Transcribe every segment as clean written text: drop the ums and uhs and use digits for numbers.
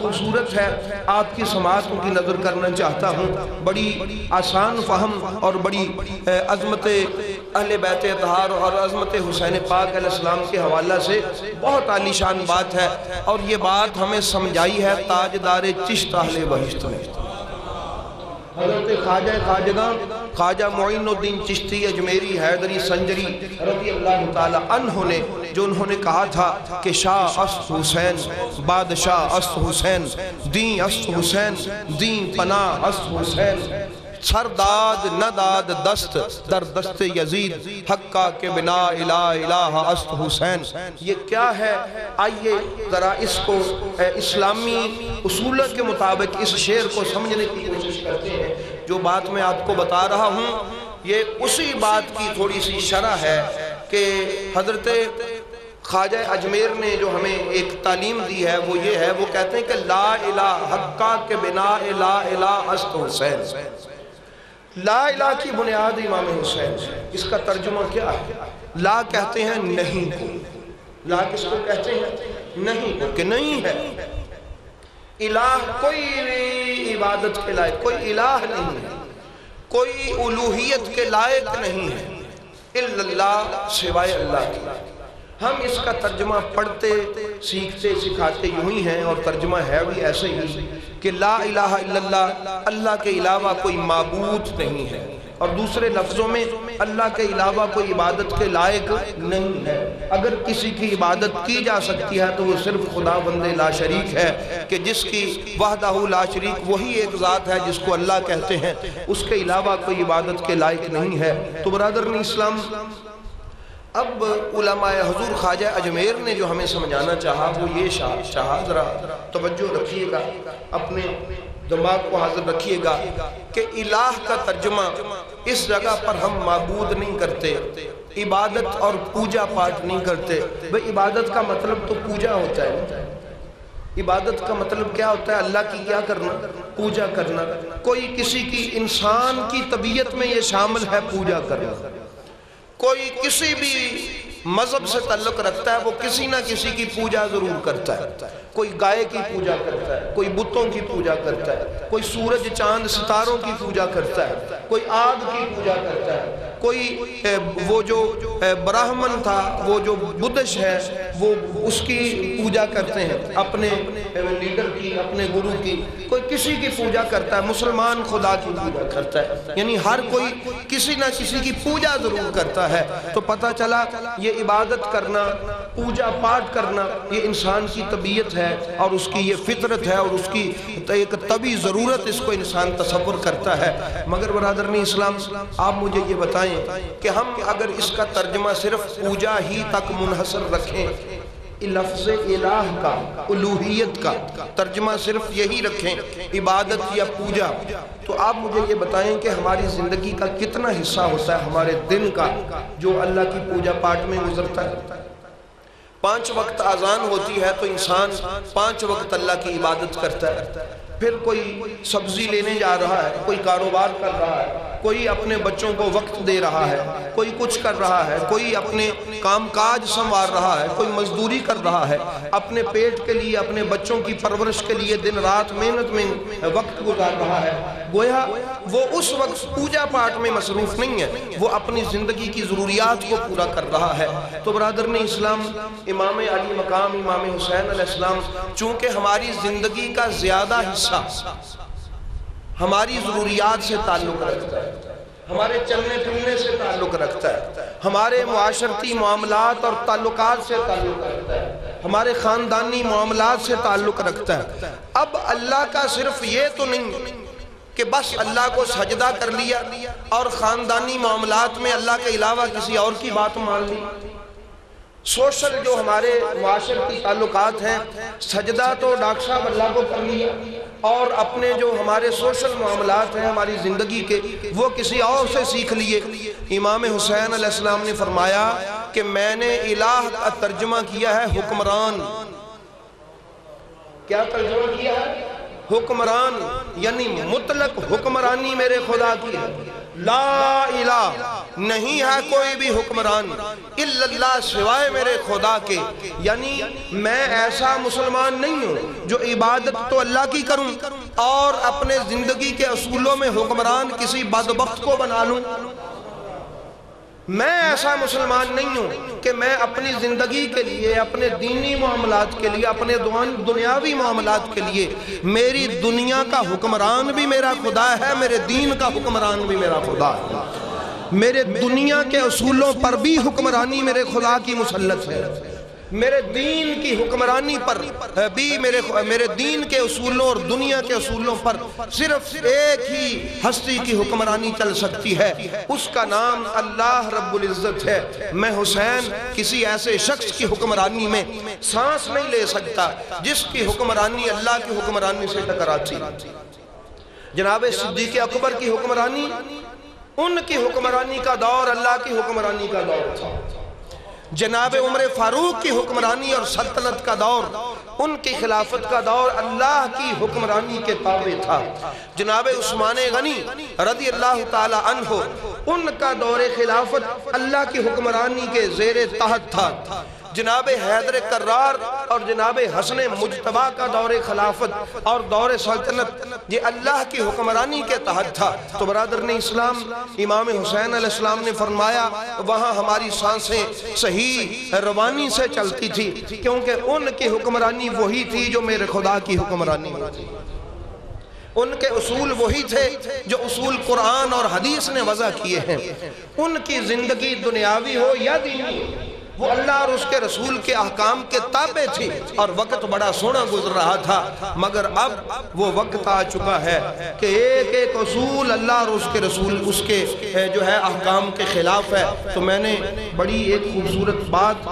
خوبصورت ہے، آپ کی سماعت کی نظر کرنا چاہتا ہوں۔ بڑی آسان فہم اور بڑی عظمت اہل بیت اطہار اور عظمت حسین پاک علیہ السلام کے حوالہ سے بہت عالی شان بات ہے، اور یہ بات ہمیں سمجھائی ہے تاجدار چشت اہل بہشت نے، حضرت خواجہ خواجگاں خواجہ معین الدین چشتی اجمیری حیدری سنجری رضی اللہ تعالی عنہ نے، جو انہوں نے کہا تھا کہ شاہ است حسین بادشاہ است حسین، دین است حسین دین پناہ است حسین، سر داد نہ داد دست در دست یزید حقہ کے بنا الہ الہ است حسین۔ یہ کیا ہے؟ آئیے ذرا اس کو اسلامی اصول کے مطابق اس شعر کو سمجھنے کی کوشش کرتے ہیں۔ جو بات میں آپ کو بتا رہا ہوں یہ اسی بات کی تھوڑی سی شرح ہے کہ حضرت خواجہ اجمیر نے جو ہمیں ایک تعلیم دی ہے وہ یہ ہے، وہ کہتے ہیں کہ لا الہ حقہ کے بنا الہ الہ است حسین۔ لا الہ کی بنیاد امام حسین ہے۔ اس کا ترجمہ کیا ہے؟ لا کہتے ہیں نہیں کو، لا کس کو کہتے ہیں؟ نہیں کو، کہ نہیں ہے الہ، کوئی عبادت کے لائق کوئی الہ نہیں ہے، کوئی الوہیت کے لائق نہیں ہے الا اللہ، سوائے اللہ کی۔ ہم اس کا ترجمہ پڑھتے سیکھتے سکھاتے یوں ہی ہیں، اور ترجمہ ہے بھی ایسے ہی کہ لا الہ الا اللہ، اللہ کے علاوہ کوئی معبود نہیں ہے، اور دوسرے لفظوں میں اللہ کے علاوہ کوئی عبادت کے لائق نہیں ہے۔ اگر کسی کی عبادت کی جا سکتی ہے تو وہ صرف خدا بند لا شریک ہے، کہ جس کی وحدہ لا شریک وہی ایک ذات ہے جس کو اللہ کہتے ہیں، اس کے علاوہ کوئی عبادت کے لائق نہیں ہے۔ تو برادران اسلام، اب علماء حضور خواجہ اجمیر نے جو ہمیں سمجھانا چاہا وہ یہ چاہا، ذرا توجہ رکھیے گا، اپنے دماغ کو حاضر رکھیے گا کہ الہ کا ترجمہ اس جگہ پر ہم معبود نہیں کرتے، عبادت اور پوجا پاٹ نہیں کرتے۔ بھئی عبادت کا مطلب تو پوجا ہوتا ہے، عبادت کا مطلب کیا ہوتا ہے؟ اللہ کی کیا کرنا؟ پوجا کرنا۔ کوئی کسی کی انسان کی طبیعت میں یہ شامل ہے پوجا کرنا۔ کوئی کسی بھی مذہب سے تعلق رکھتا ہے وہ کسی نہ کسی کی پوجا ضرور کرتا ہے، کوئی گائے کی پوجا کرتا ہے، کوئی بتوں کی پوجا کرتا ہے، کوئی سورج چاند ستاروں کی پوجا کرتا ہے، کوئی آگ کی پوجا کرتا ہے، کوئی وہ جو براہمن تھا وہ جو بدھش ہے وہ اس کی پوجا کرتے ہیں، اپنے لیڈر کی، اپنے گرو کی، کوئی کسی کی پوجا کرتا ہے، مسلمان خدا کی پوجا کرتا ہے، یعنی ہر کوئی کسی نہ کسی کی پوجا ضرور کرتا ہے۔ تو پتہ چلا یہ عبادت کرنا، پوجا پاٹ کرنا یہ انسان کی طبیعت ہے، اور اس کی یہ فطرت ہے، اور اس کی ایک طبعی ضرورت اس کو انسان تصور کرتا ہے۔ مگر برادران اسلام، آپ مجھے یہ بتائیں کہ ہم اگر اس کا ترجمہ صرف پوجا ہی تک منحصر رکھیں، لفظ الہ کا، الوہیت کا ترجمہ صرف یہی رکھیں، عبادت یا پوجا، تو آپ مجھے یہ بتائیں کہ ہماری زندگی کا کتنا حصہ ہوتا ہے ہمارے دن کا جو اللہ کی پوجا پاٹ میں گزرتا ہے؟ 5 وقت اذان ہوتی ہے تو انسان 5 وقت اللہ کی عبادت کرتا ہے، پھر کوئی سبزی لینے جا رہا ہے، کوئی کاروبار کر رہا ہے، کوئی اپنے بچوں کو وقت دے رہا ہے، کوئی کچھ کر رہا ہے، کوئی اپنے کام کاج سنوار رہا ہے، کوئی مزدوری کر رہا ہے، اپنے پیٹ کے لیے، اپنے بچوں کی پرورش کے لیے دن رات محنت میں وقت گزار رہا ہے۔ گویا وہ اس وقت پوجا پاٹ میں مصروف نہیں ہے، وہ اپنی زندگی کی ضروریات کو پورا کر رہا ہے۔ تو برادران اسلام، امام علی مقام امام حسین علیہ السلام چونکہ ہماری زندگی کا زیادہ حصہ ہماری ضروریات سے تعلق رکھتا ہے، ہمارے چلنے پھرنے سے تعلق رکھتا ہے، ہمارے معاشرتی معاملات اور تعلقات سے تعلق رکھتا ہے، ہمارے خاندانی معاملات سے تعلق رکھتا ہے۔ اب اللہ کا صرف یہ تو نہیں کہ بس اللہ کو سجدہ کر لیا اور خاندانی معاملات میں اللہ کے علاوہ کسی اور کی بات مان لی۔ سوشل جو ہمارے معاشرتی تعلقات ہیں، سجدہ تو ڈاکٹر صاحب اللہ کو کر لیا، اور اپنے جو ہمارے سوشل معاملات ہیں ہماری زندگی کے وہ کسی اور سے سیکھ لیے۔ امام حسین علیہ السلام نے فرمایا کہ میں نے الہ کا ترجمہ کیا ہے حکمران۔ کیا ترجمہ کیا ہے؟ حکمران، یعنی مطلق حکمرانی میرے خدا کی ہے، لا الہ نہیں ہے کوئی بھی حکمران الا اللہ سوائے میرے خدا کے، یعنی میں ایسا مسلمان نہیں ہوں جو عبادت تو اللہ کی کروں اور اپنے زندگی کے اصولوں میں حکمران کسی بدبخت کو بنا لوں۔ میں ایسا مسلمان نہیں ہوں کہ میں اپنی زندگی کے لیے، اپنے دینی معاملات کے لیے، اپنے دنیاوی معاملات کے لیے میری دنیا کا حکمران بھی میرا خدا ہے، میرے دین کا حکمران بھی میرا خدا ہے، میرے دنیا کے اصولوں پر بھی حکمرانی میرے خدا کی مسلط ہے، میرے دین کی حکمرانی پر بھی میرے دین کے اصولوں اور دنیا کے اصولوں پر صرف ایک ہی ہستی کی حکمرانی چل سکتی ہے، اس کا نام اللہ رب العزت ہے۔ میں حسین کسی ایسے شخص کی حکمرانی میں سانس نہیں لے سکتا جس کی حکمرانی اللہ کی حکمرانی سے ٹکراتی۔ جناب صدیق اکبر کی حکمرانی، ان کی حکمرانی کا دور اللہ کی حکمرانی کا دور تھا۔ جناب عمر فاروق کی حکمرانی اور سلطنت کا دور، ان کی خلافت کا دور اللہ کی حکمرانی کے تابع تھا۔ جناب عثمان غنی رضی اللہ تعالی عنہ، ان کا دور خلافت اللہ کی حکمرانی کے زیر تحت تھا۔ جناب حیدر کرار اور جناب حسن مجتبی کا دور خلافت اور دور سلطنت یہ اللہ کی حکمرانی کے تحت تھا۔ تو برادران اسلام، امام حسین علیہ السلام نے فرمایا وہاں ہماری سانسیں صحیح روانی سے چلتی تھی، کیونکہ ان کی حکمرانی وہی تھی جو میرے خدا کی حکمرانی تھی، ان کے اصول وہی تھے جو اصول قرآن اور حدیث نے وضع کیے ہیں۔ ان کی زندگی دنیاوی ہو یا دینی، وہ اللہ اور اس کے رسول کے احکام کے تابع تھی، اور وقت بڑا سونا گزر رہا تھا، مگر اب وہ وقت آ چکا ہے کہ ایک ایک اصول اللہ اور اس کے رسول اس کے جو ہے احکام کے خلاف ہے۔ تو میں نے بڑی ایک خوبصورت بات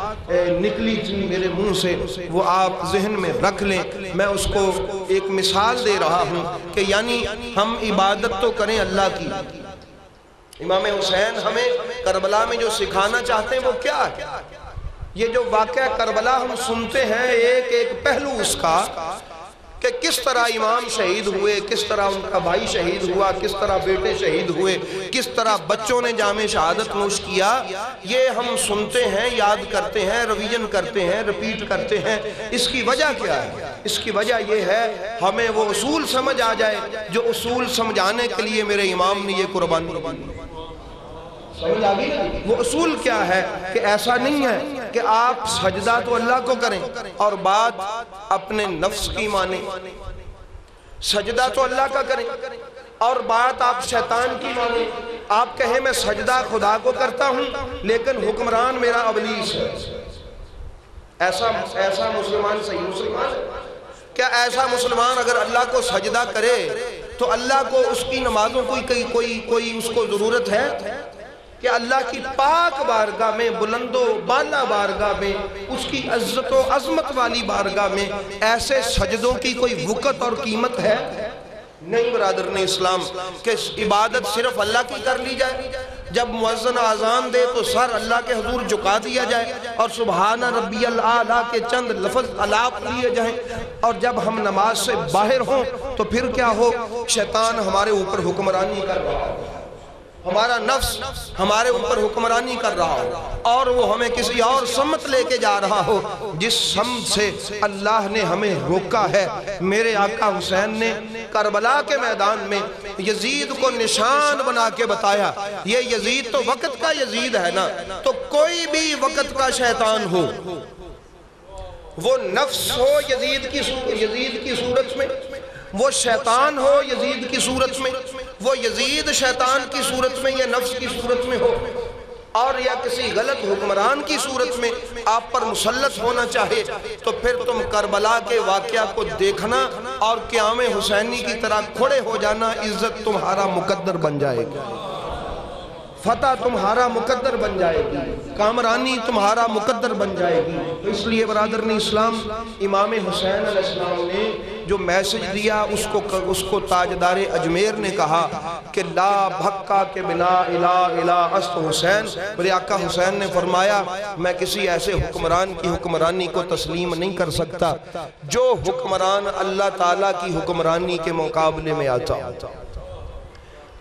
نکلی تھی میرے منہ سے، وہ آپ ذہن میں رکھ لیں۔ میں اس کو ایک مثال دے رہا ہوں کہ یعنی ہم عبادت تو کریں اللہ کی۔ امام حسین ہمیں کربلا میں جو سکھانا چاہتے ہیں وہ کیا ہے؟ یہ جو واقعہ کربلا ہم سنتے ہیں ایک ایک پہلو اس کا، کہ کس طرح امام شہید ہوئے، کس طرح ان کا بھائی شہید ہوا، کس طرح بیٹے شہید ہوئے، کس طرح بچوں نے جام شہادت نوش کیا، یہ ہم سنتے ہیں، یاد کرتے ہیں، ریویژن کرتے ہیں، ریپیٹ کرتے ہیں۔ اس کی وجہ کیا ہے؟ اس کی وجہ یہ ہے ہمیں وہ اصول سمجھ آ جائے جو اصول سمجھانے کے لیے میرے امام نے یہ قربانی دی۔ سمجھ آگئی؟ وہ اصول کیا ہے کہ ایسا نہیں ہے کہ آپ سجدہ تو اللہ کو کریں اور بات اپنے نفس کی مانیں، سجدہ تو اللہ کا کریں اور بات آپ شیطان کی مانیں۔ آپ کہیں میں سجدہ خدا کو کرتا ہوں لیکن حکمران میرا ابلیس ہے، ایسا مسلمان صحیح مسلمان ہے کیا؟ ایسا مسلمان اگر اللہ کو سجدہ کرے تو اللہ کو اس کی نمازوں کوئی اس کو ضرورت ہے کہ اللہ کی پاک بارگاہ میں، بلند و بالا بارگاہ میں، اس کی عزت و عظمت والی بارگاہ میں ایسے سجدوں کی کوئی وقت اور قیمت ہے؟ نہیں برادران اسلام، کہ عبادت صرف اللہ کی کر لی جائے، جب مؤذن اذان دے تو سر اللہ کے حضور جھکا دیا جائے اور سبحان ربی الاعلیٰ کے چند لفظ الاپ لیے جائیں، اور جب ہم نماز سے باہر ہوں تو پھر کیا ہو؟ شیطان ہمارے اوپر حکمرانی کر رہا ہو، ہمارا نفس ہمارے اوپر حکمرانی کر رہا ہو، اور وہ ہمیں کسی اور سمت لے کے جا رہا ہو جس سمت سے اللہ نے ہمیں روکا ہے۔ میرے آقا حسین نے کربلا کے میدان میں یزید کو نشان بنا کے بتایا، یہ یزید تو وقت کا یزید ہے نا، تو کوئی بھی وقت کا شیطان ہو، وہ نفس ہو یزید کی صورت میں، وہ شیطان ہو یزید کی صورت میں، وہ یزید شیطان کی صورت میں یا نفس کی صورت میں ہو، اور یا کسی غلط حکمران کی صورت میں آپ پر مسلط ہونا چاہے، تو پھر تم کربلا کے واقعہ کو دیکھنا اور قیام حسینی کی طرح کھڑے ہو جانا، عزت تمہارا مقدر بن جائے گی، فتح تمہارا مقدر بن جائے گی، کامرانی تمہارا مقدر بن جائے گی۔ تو اس لیے برادران اسلام، امام حسین علیہ السلام نے جو میسج دیا اس کو تاجدار اجمیر نے کہا کہ لا بھکا کے بنا الہ الہ است حسین۔ میرے آقا حسین نے فرمایا میں کسی ایسے حکمران کی حکمرانی کو تسلیم نہیں کر سکتا جو حکمران اللہ تعالیٰ کی حکمرانی کے مقابلے میں آتا،